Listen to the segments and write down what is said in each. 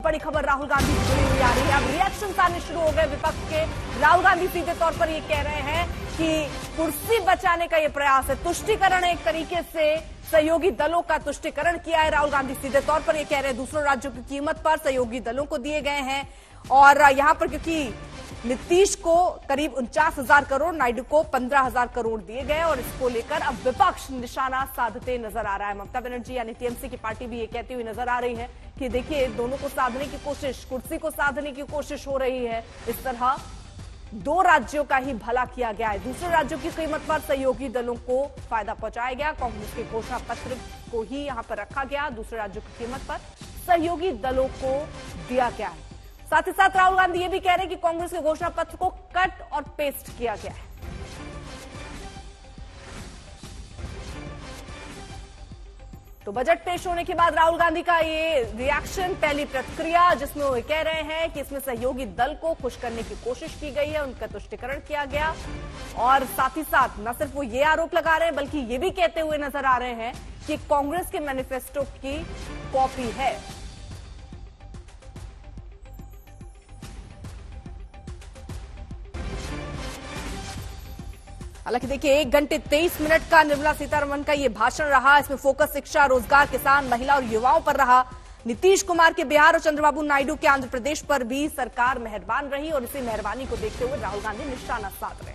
बड़ी खबर राहुल गांधी से जुड़ी हुई आ रही है। अब रिएक्शन आने शुरू हो गए विपक्ष के। राहुल गांधी सीधे तौर पर ये कह रहे हैं कि कुर्सी बचाने का ये प्रयास है, तुष्टीकरण एक तरीके से सहयोगी दलों का तुष्टीकरण किया है। राहुल गांधी सीधे तौर पर ये कह रहे हैं दूसरों राज्यों की कीमत पर सहयोगी दलों को दिए गए हैं। और यहां पर क्योंकि नीतीश को करीब 49,000 करोड़, नायडू को 15,000 करोड़ दिए गए और इसको लेकर अब विपक्ष निशाना साधते नजर आ रहा है। ममता बनर्जी यानी टीएमसी की पार्टी भी ये कहती हुई नजर आ रही है कि देखिए दोनों को साधने की कोशिश, कुर्सी को साधने की कोशिश हो रही है। इस तरह दो राज्यों का ही भला किया गया है, दूसरे राज्यों की कीमत पर सहयोगी दलों को फायदा पहुंचाया गया। कांग्रेस के घोषणा पत्र को ही यहां पर रखा गया, दूसरे राज्यों की कीमत पर सहयोगी दलों को दिया गया है। साथ ही साथ राहुल गांधी ये भी कह रहे हैं कि कांग्रेस के घोषणा पत्र को कट और पेस्ट किया गया है। तो बजट पेश होने के बाद राहुल गांधी का ये रिएक्शन, पहली प्रतिक्रिया जिसमें वो कह रहे हैं कि इसमें सहयोगी दल को खुश करने की कोशिश की गई है, उनका तुष्टीकरण किया गया। और साथ ही साथ न सिर्फ वो ये आरोप लगा रहे हैं बल्कि ये भी कहते हुए नजर आ रहे हैं कि कांग्रेस के मैनिफेस्टो की कॉपी है। हालांकि देखिए 1 घंटे 23 मिनट का निर्मला सीतारमण का ये भाषण रहा। इसमें फोकस शिक्षा, रोजगार, किसान, महिला और युवाओं पर रहा। नीतीश कुमार के बिहार और चंद्रबाबू नायडू के आंध्र प्रदेश पर भी सरकार मेहरबान रही और इसी मेहरबानी को देखते हुए राहुल गांधी निशाना साध रहे।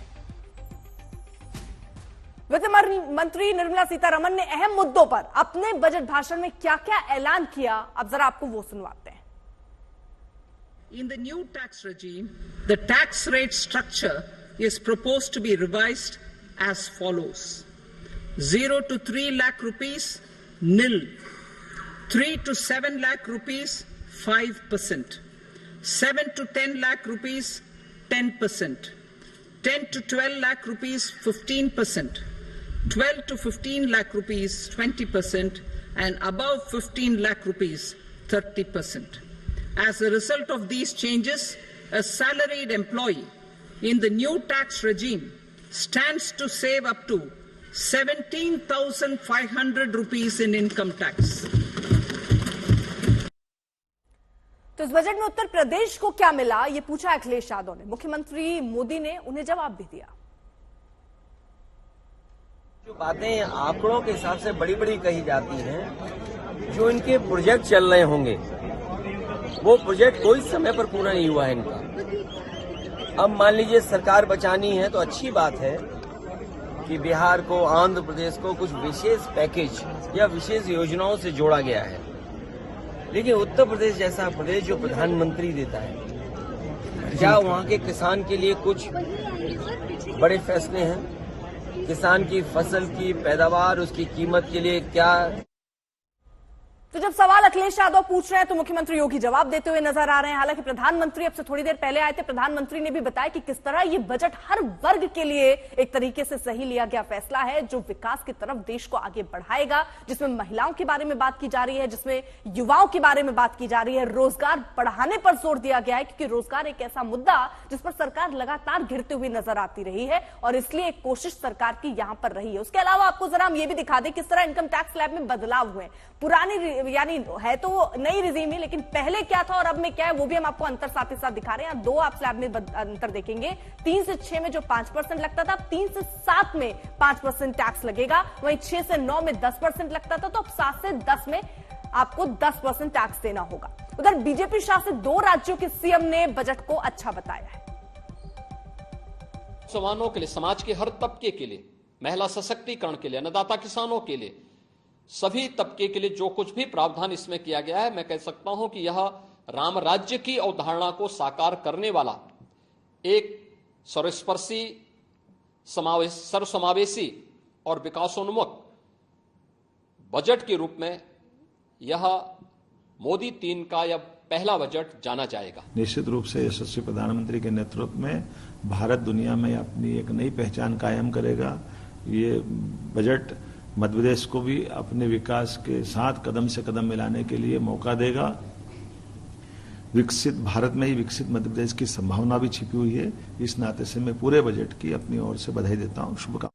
वित्त मंत्री निर्मला सीतारमण ने अहम मुद्दों पर अपने बजट भाषण में क्या क्या ऐलान किया, अब जरा आपको वो सुनवाते हैं। In the new tax regime, the tax rate structure is proposed to be revised as follows: 0 to 3 lakh rupees, nil; 3 to 7 lakh rupees, 5%; 7 to 10 lakh rupees, 10%; 10 to 12 lakh rupees, 15%; 12 to 15 lakh rupees, 20%; and above 15 lakh rupees, 30%. As a result of these changes, a salaried employee in the new tax regime stands to save up to 17,500 rupees in income tax. तो इस budget में उत्तर प्रदेश को क्या मिला, ये पूछा अखिलेश यादव ने। मुख्यमंत्री मोदी ने उन्हें जवाब भी दिया। जो बातें आंकड़ों के हिसाब से बड़ी बड़ी कही जाती हैं, जो इनके प्रोजेक्ट चल रहे होंगे वो प्रोजेक्ट कोई समय पर पूरा नहीं हुआ है इनका। अब मान लीजिए सरकार बचानी है तो अच्छी बात है कि बिहार को, आंध्र प्रदेश को कुछ विशेष पैकेज या विशेष योजनाओं से जोड़ा गया है। लेकिन उत्तर प्रदेश जैसा प्रदेश जो प्रधानमंत्री देता है, क्या वहाँ के किसान के लिए कुछ बड़े फैसले हैं? किसान की फसल की पैदावार, उसकी कीमत के लिए क्या? तो जब सवाल अखिलेश यादव पूछ रहे हैं तो मुख्यमंत्री योगी जवाब देते हुए नजर आ रहे हैं। हालांकि प्रधानमंत्री अब से थोड़ी देर पहले आए थे, प्रधानमंत्री ने भी बताया कि किस तरह ये बजट हर वर्ग के लिए एक तरीके से सही लिया गया फैसला है, जो विकास की तरफ देश को आगे बढ़ाएगा, जिसमें महिलाओं के बारे में बात की जा रही है, जिसमें युवाओं के बारे में बात की जा रही है, रोजगार बढ़ाने पर जोर दिया गया है, क्योंकि रोजगार एक ऐसा मुद्दा जिस पर सरकार लगातार घिरते हुए नजर आती रही है और इसलिए एक कोशिश सरकार की यहां पर रही है। उसके अलावा आपको जरा हम ये भी दिखा दें किस तरह इनकम टैक्स स्लैब में बदलाव हुए। पुरानी यानी है तो नई रिजीम ही, लेकिन पहले क्या था और अब में क्या है वो भी हम आपको अंतर साथ ही साथ दिखा रहे हैं। दो आप स्लैब में अंतर देखेंगे। 3 से 6 में जो 5% लगता था, 3 से 7 में 5% टैक्स लगेगा। वहीं 6 से 9 में 10% लगता था, तो अब 7 से 10 में आपको 10% टैक्स देना होगा। उधर बीजेपी शासित 2 राज्यों के सीएम ने बजट को अच्छा बताया है। समानों के लिए, समाज के हर तबके के लिए, महिला सशक्तिकरण के लिए, अन्नदाता किसानों के लिए, सभी तबके के लिए जो कुछ भी प्रावधान इसमें किया गया है, मैं कह सकता हूं कि यह राम राज्य की अवधारणा को साकार करने वाला एक सर्वस्पर्शी, सर्वसमावेशी और विकासोन्मुख बजट के रूप में यह मोदी 3 का यह पहला बजट जाना जाएगा। निश्चित रूप से यशस्वी प्रधानमंत्री के नेतृत्व में भारत दुनिया में अपनी एक नई पहचान कायम करेगा। ये बजट मध्य प्रदेश को भी अपने विकास के साथ कदम से कदम मिलाने के लिए मौका देगा। विकसित भारत में ही विकसित मध्य प्रदेश की संभावना भी छिपी हुई है। इस नाते से मैं पूरे बजट की अपनी ओर से बधाई देता हूं, शुभकामनाएं।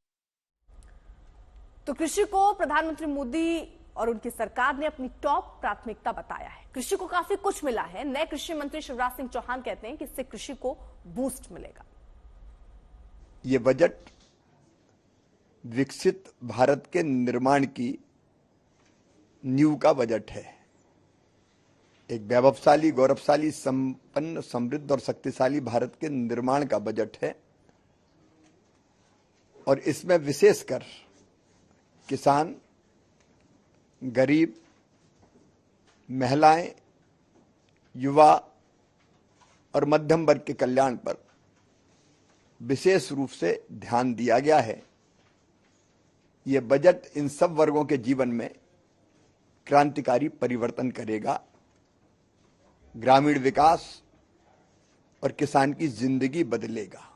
तो कृषि को प्रधानमंत्री मोदी और उनकी सरकार ने अपनी टॉप प्राथमिकता बताया है। कृषि को काफी कुछ मिला है। नए कृषि मंत्री शिवराज सिंह चौहान कहते हैं कि इससे कृषि को बूस्ट मिलेगा। ये बजट विकसित भारत के निर्माण की नींव का बजट है। एक वैभवशाली, गौरवशाली, संपन्न, समृद्ध और शक्तिशाली भारत के निर्माण का बजट है और इसमें विशेषकर किसान, गरीब, महिलाएं, युवा और मध्यम वर्ग के कल्याण पर विशेष रूप से ध्यान दिया गया है। यह बजट इन सब वर्गों के जीवन में क्रांतिकारी परिवर्तन करेगा, ग्रामीण विकास और किसान की जिंदगी बदलेगा।